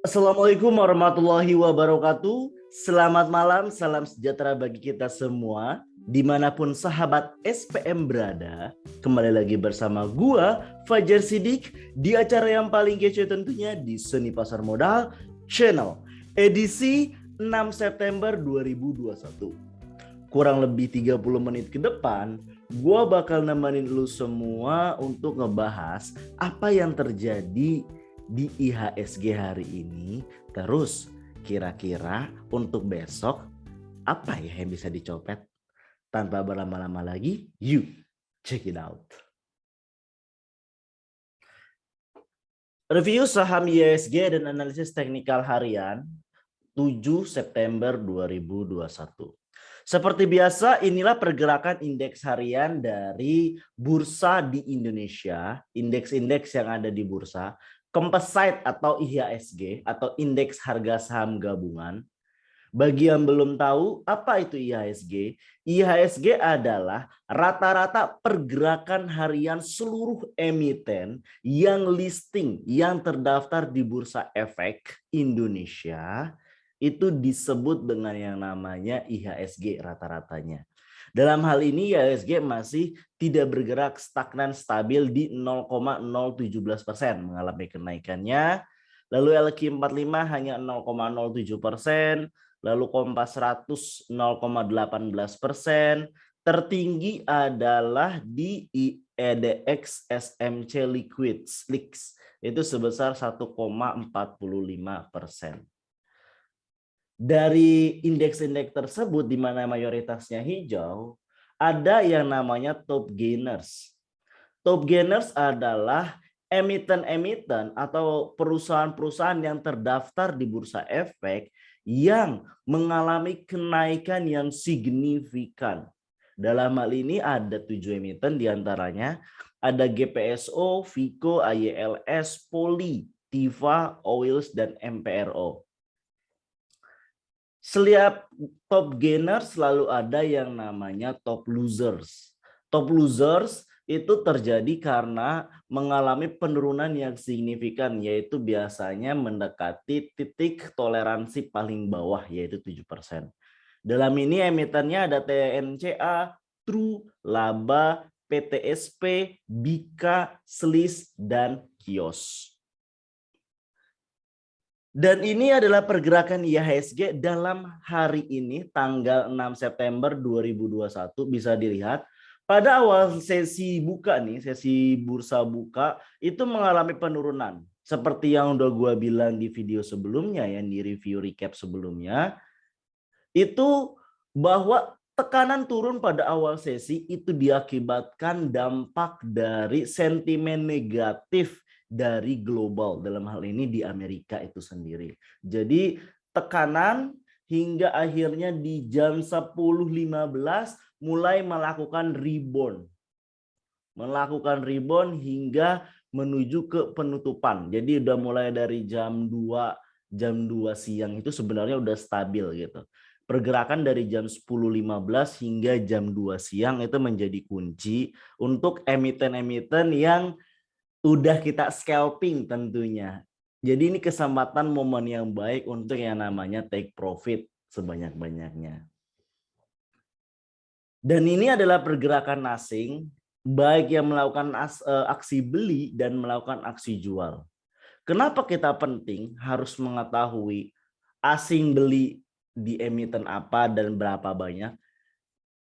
Assalamualaikum warahmatullahi wabarakatuh. Selamat malam, salam sejahtera bagi kita semua. Dimanapun sahabat SPM berada, kembali lagi bersama gua, Fajar Sidik, di acara yang paling kece tentunya di Seni Pasar Modal Channel, edisi 6 September 2021. Kurang lebih 30 menit ke depan, gua bakal nemenin lu semua untuk ngebahas apa yang terjadi di IHSG hari ini. Terus kira-kira untuk besok apa ya yang bisa dicopet? Tanpa berlama-lama lagi, yuk check it out. Review saham IHSG dan analisis teknikal harian 7 September 2021. Seperti biasa, inilah pergerakan indeks harian dari bursa di Indonesia, indeks-indeks yang ada di bursa, Composite atau IHSG atau indeks harga saham gabungan. Bagi yang belum tahu apa itu IHSG, IHSG adalah rata-rata pergerakan harian seluruh emiten yang listing, yang terdaftar di Bursa Efek Indonesia, itu disebut dengan yang namanya IHSG rata-ratanya. Dalam hal ini IHSG masih tidak bergerak stagnan stabil di 0,017%, mengalami kenaikannya. Lalu LQ45 hanya 0,07%, lalu Kompas 100 0,18%, tertinggi adalah di IEDX SMC Liquids itu sebesar 1,45%. Dari indeks-indeks tersebut di mana mayoritasnya hijau, ada yang namanya top gainers. Top gainers adalah emiten-emiten atau perusahaan-perusahaan yang terdaftar di Bursa Efek yang mengalami kenaikan yang signifikan. Dalam hal ini ada 7 emiten diantaranya ada GPSO, Vico, AYLS, Poli, Tiva, Oils, dan MPRO. Setiap top gainer selalu ada yang namanya top losers. Top losers itu terjadi karena mengalami penurunan yang signifikan, yaitu biasanya mendekati titik toleransi paling bawah, yaitu 7%. Dalam ini emitennya ada TNCA, True, Laba, PTSP, Bika, Slis, dan Kios. Dan ini adalah pergerakan IHSG dalam hari ini tanggal 6 September 2021, bisa dilihat pada awal sesi buka nih, sesi bursa buka itu mengalami penurunan. Seperti yang udah gue bilang di video sebelumnya, yang di review recap sebelumnya, itu bahwa tekanan turun pada awal sesi itu diakibatkan dampak dari sentimen negatif dari global, dalam hal ini di Amerika itu sendiri. Jadi tekanan hingga akhirnya di jam 10.15 mulai melakukan rebound. Melakukan rebound hingga menuju ke penutupan. Jadi udah mulai dari jam 2 siang itu sebenarnya udah stabil gitu. Pergerakan dari jam 10.15 hingga jam 2 siang itu menjadi kunci untuk emiten-emiten yang udah kita scalping tentunya. Jadi ini kesempatan momen yang baik untuk yang namanya take profit sebanyak-banyaknya. Dan ini adalah pergerakan asing, baik yang melakukan aksi beli dan melakukan aksi jual. Kenapa kita penting harus mengetahui asing beli di emiten apa dan berapa banyak,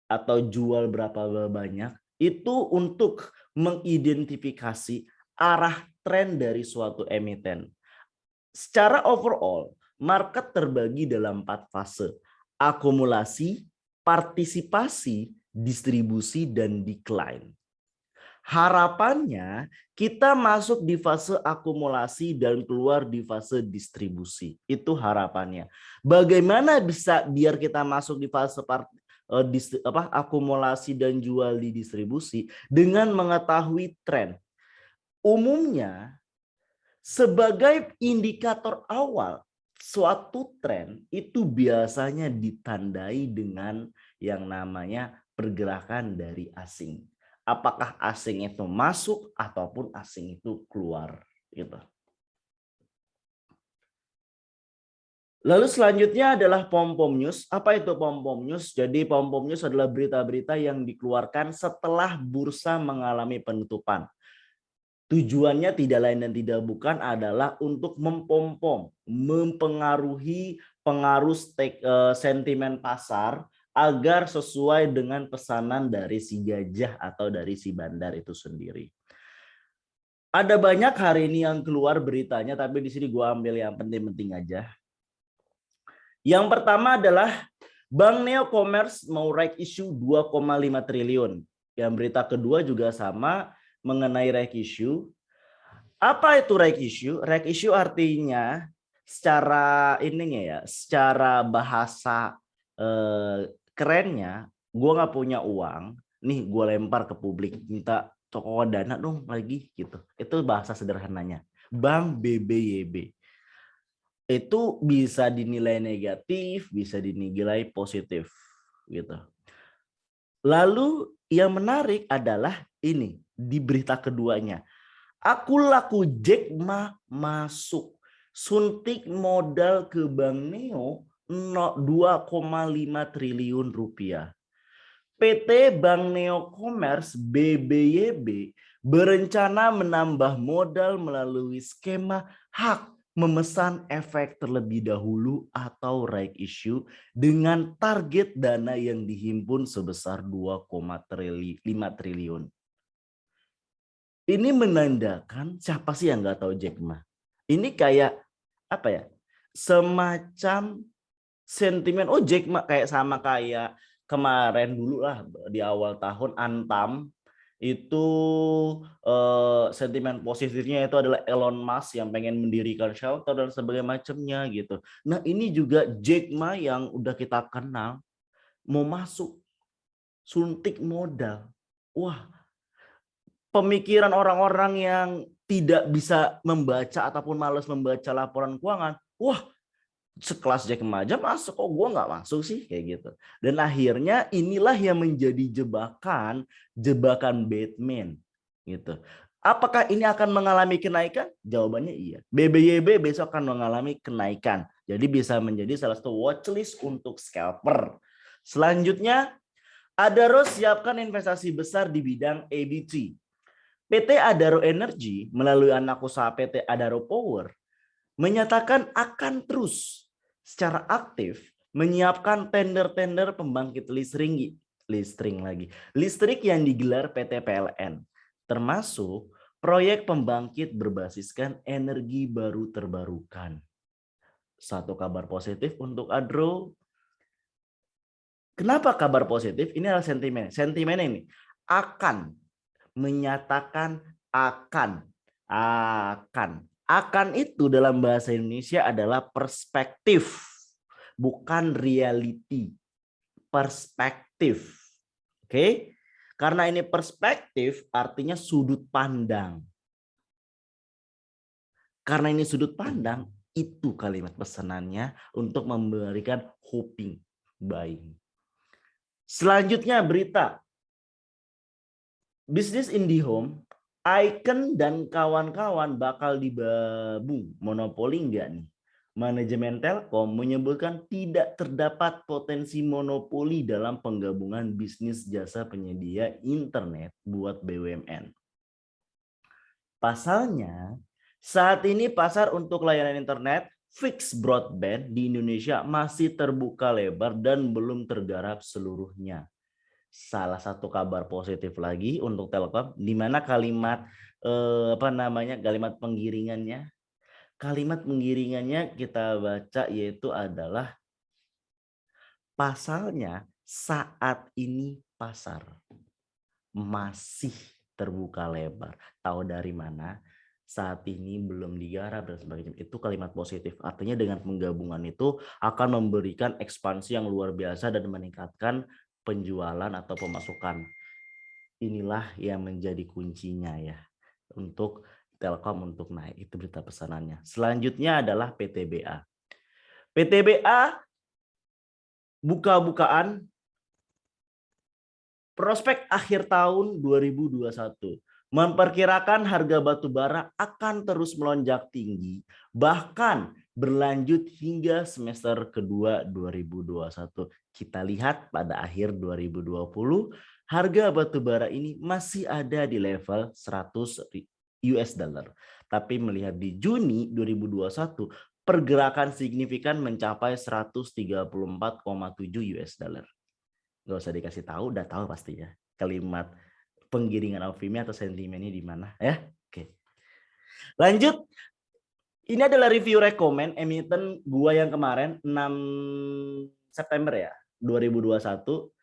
atau jual berapa banyak, itu untuk mengidentifikasi arah tren dari suatu emiten. Secara overall, market terbagi dalam 4 fase: akumulasi, partisipasi, distribusi, dan decline. Harapannya kita masuk di fase akumulasi dan keluar di fase distribusi. Itu harapannya. Bagaimana bisa biar kita masuk di fase akumulasi dan jual di distribusi? Dengan mengetahui tren. Umumnya sebagai indikator awal suatu tren itu biasanya ditandai dengan yang namanya pergerakan dari asing. Apakah asing itu masuk ataupun asing itu keluar gitu. Lalu selanjutnya adalah Pom-Pom News. Apa itu Pom-Pom News? Jadi Pom-Pom News adalah berita-berita yang dikeluarkan setelah bursa mengalami penutupan. Tujuannya tidak lain dan tidak bukan adalah untuk mempompom, mempengaruhi sentimen pasar agar sesuai dengan pesanan dari si gajah atau dari si bandar itu sendiri. Ada banyak hari ini yang keluar beritanya, tapi di sini gue ambil yang penting-penting aja. Yang pertama adalah Bank Neo Commerce mau right issue 2,5 triliun. Yang berita kedua juga sama mengenai right issue. Apa itu right issue? Right issue artinya secara ininya ya, secara bahasa kerennya, gue nggak punya uang, nih gue lempar ke publik, minta toko dana dong lagi gitu. Itu bahasa sederhananya. Bank BBYB. Itu bisa dinilai negatif, bisa dinilai positif gitu. Lalu yang menarik adalah ini di berita keduanya. Aku laku Jack Ma masuk suntik modal ke Bank Neo 2,5 triliun rupiah. PT Bank Neo Commerce BBYB berencana menambah modal melalui skema hak memesan efek terlebih dahulu atau right issue dengan target dana yang dihimpun sebesar 2,5 triliun. Ini menandakan siapa sih yang nggak tahu Jack Ma? Ini kayak apa ya? Semacam sentimen. Oh Jack Ma kayak sama kayak kemarin dulu lah di awal tahun Antam itu sentimen positifnya itu adalah Elon Musk yang pengen mendirikan shelter dan sebagainya macamnya gitu. Nah ini juga Jack Ma yang udah kita kenal mau masuk suntik modal. Wah, pemikiran orang-orang yang tidak bisa membaca ataupun malas membaca laporan keuangan, wah sekelas Jack Ma aja masuk, kok gue nggak masuk sih kayak gitu. Dan akhirnya inilah yang menjadi jebakan Batman gitu. Apakah ini akan mengalami kenaikan? Jawabannya iya. BBYB besok akan mengalami kenaikan. Jadi bisa menjadi salah satu watchlist untuk scalper. Selanjutnya, Adaro siapkan investasi besar di bidang ABT. PT Adaro Energy melalui anak usaha PT Adaro Power menyatakan akan terus secara aktif menyiapkan tender-tender pembangkit listrik yang digelar PT PLN, termasuk proyek pembangkit berbasiskan energi baru terbarukan. Satu kabar positif untuk Adro. Kenapa kabar positif? Ini adalah sentimen. Sentimen ini akan menyatakan akan. Akan itu dalam bahasa Indonesia adalah perspektif, bukan reality. Perspektif. Oke? Karena ini perspektif artinya sudut pandang. Karena ini sudut pandang, itu kalimat pesanannya untuk memberikan hoping, buying. Selanjutnya berita. Bisnis IndiHome, Icon dan kawan-kawan bakal dibabung monopoli enggak nih? Manajemen Telkom menyebutkan tidak terdapat potensi monopoli dalam penggabungan bisnis jasa penyedia internet buat BUMN. Pasalnya, saat ini pasar untuk layanan internet fixed broadband di Indonesia masih terbuka lebar dan belum tergarap seluruhnya. Salah satu kabar positif lagi untuk Telkom, di mana kalimat kalimat penggiringannya kita baca yaitu adalah pasalnya saat ini pasar masih terbuka lebar. Tahu dari mana? Saat ini belum digarap dan sebagainya. Itu kalimat positif. Artinya dengan penggabungan itu akan memberikan ekspansi yang luar biasa dan meningkatkan penjualan atau pemasukan. Inilah yang menjadi kuncinya ya untuk Telkom untuk naik. Itu berita pesanannya. Selanjutnya adalah PTBA. PTBA buka-bukaan prospek akhir tahun 2021. memperkirakan harga batu bara akan terus melonjak tinggi, bahkan berlanjut hingga semester kedua 2021. Kita lihat pada akhir 2020, harga batu bara ini masih ada di level 100 US dollar. Tapi melihat di Juni 2021, pergerakan signifikan mencapai 134,7 US dollar. Nggak usah dikasih tahu, udah tahu pastinya kalimat penggiringan optimisme atau sentimennya di mana ya. Oke. Lanjut. Ini adalah review rekomen emiten gua yang kemarin 6 September ya 2021.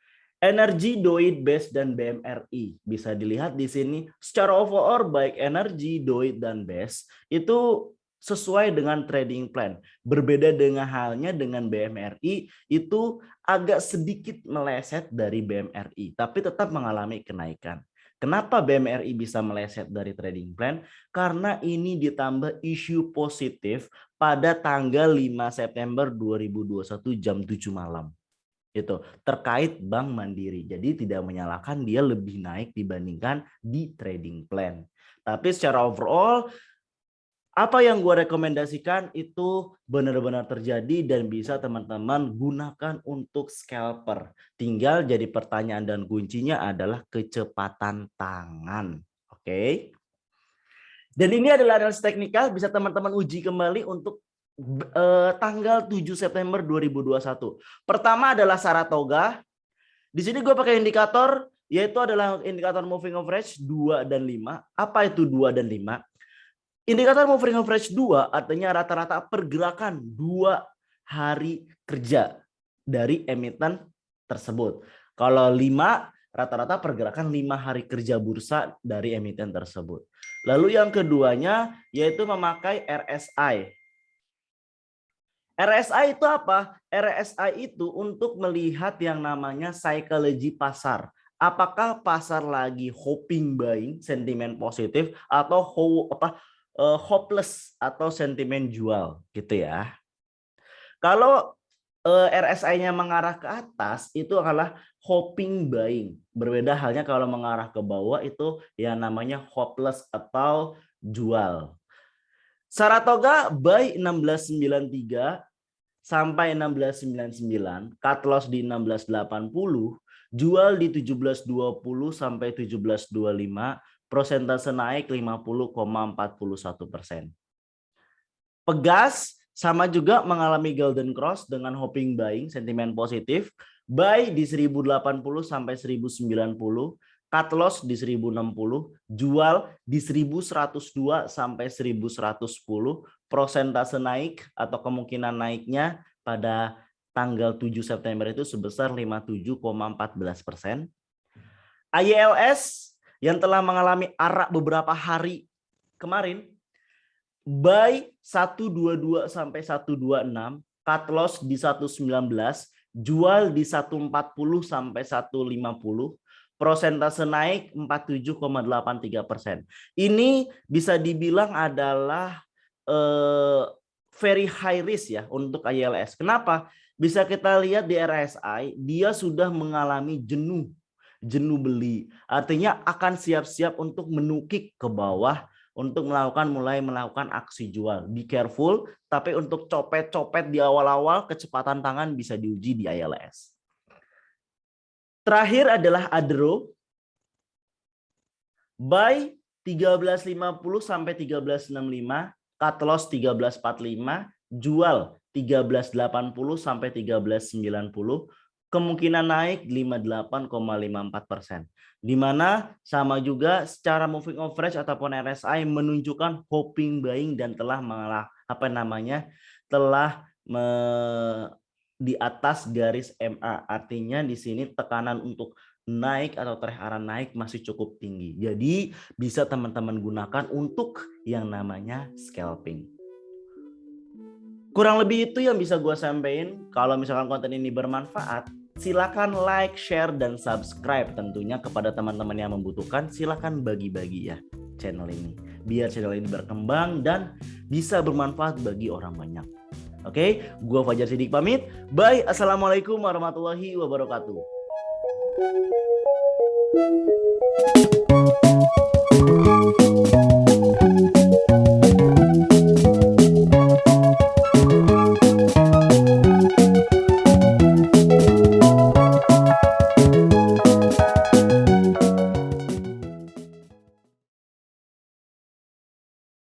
Energi, Doit, BES, dan BMRI. Bisa dilihat di sini secara overall baik Energi, Doit, dan BES itu sesuai dengan trading plan. Berbeda dengan halnya dengan BMRI, itu agak sedikit meleset dari BMRI, tapi tetap mengalami kenaikan. Kenapa BMRI bisa meleset dari trading plan? Karena ini ditambah isu positif pada tanggal 5 September 2021 jam 7 malam. Itu terkait Bank Mandiri. Jadi tidak menyalahkan dia lebih naik dibandingkan di trading plan. Tapi secara overall, apa yang gue rekomendasikan itu benar-benar terjadi dan bisa teman-teman gunakan untuk scalper. Tinggal jadi pertanyaan dan kuncinya adalah kecepatan tangan. Oke. Dan ini adalah analisis teknikal, bisa teman-teman uji kembali untuk tanggal 7 September 2021. Pertama adalah Saratoga. Di sini gue pakai indikator, yaitu adalah indikator moving average 2 dan 5. Apa itu 2 dan 5? Indikator moving average 2 artinya rata-rata pergerakan 2 hari kerja dari emiten tersebut. Kalau 5 rata-rata pergerakan 5 hari kerja bursa dari emiten tersebut. Lalu yang keduanya yaitu memakai RSI. RSI itu apa? RSI itu untuk melihat yang namanya psychology pasar. Apakah pasar lagi hoping buying, sentimen positif, atau hopeless atau sentimen jual gitu ya. Kalau RSI-nya mengarah ke atas itu adalah hoping buying. Berbeda halnya kalau mengarah ke bawah itu yang namanya hopeless atau jual. Saratoga buy 1693 sampai 1699, cut loss di 1680, jual di 1720 sampai 1725, persentase naik 50,41%. Pegas sama juga mengalami golden cross dengan hoping buying, sentimen positif, buy di 1080 sampai 1090, cut loss di 1060, jual di 1102 sampai 1110, persentase naik atau kemungkinan naiknya pada tanggal 7 September itu sebesar 57,14%. IELS yang telah mengalami arak beberapa hari kemarin, buy 122 sampai 126, cut loss di 119, jual di 140 sampai 150, persentase naik 47,83%. Ini bisa dibilang adalah very high risk ya untuk ILS. Kenapa? Bisa kita lihat di RSI, dia sudah mengalami jenuh beli. Artinya akan siap-siap untuk menukik ke bawah untuk mulai melakukan aksi jual. Be careful, tapi untuk copet-copet di awal-awal kecepatan tangan bisa diuji di ILS. Terakhir adalah Adro. Buy 1350 sampai 1365, cut loss 1345, jual 1380 sampai 1390, kemungkinan naik 58,54%. Di mana sama juga secara moving average ataupun RSI menunjukkan hoping buying dan telah di atas garis MA. Artinya di sini tekanan untuk naik atau tren arah naik masih cukup tinggi. Jadi bisa teman-teman gunakan untuk yang namanya scalping. Kurang lebih itu yang bisa gue sampaikan. Kalau misalkan konten ini bermanfaat, silakan like, share, dan subscribe tentunya kepada teman-teman yang membutuhkan. Silakan bagi-bagi ya channel ini. Biar channel ini berkembang dan bisa bermanfaat bagi orang banyak. Oke, gue Fajar Siddiq pamit. Bye, assalamualaikum warahmatullahi wabarakatuh.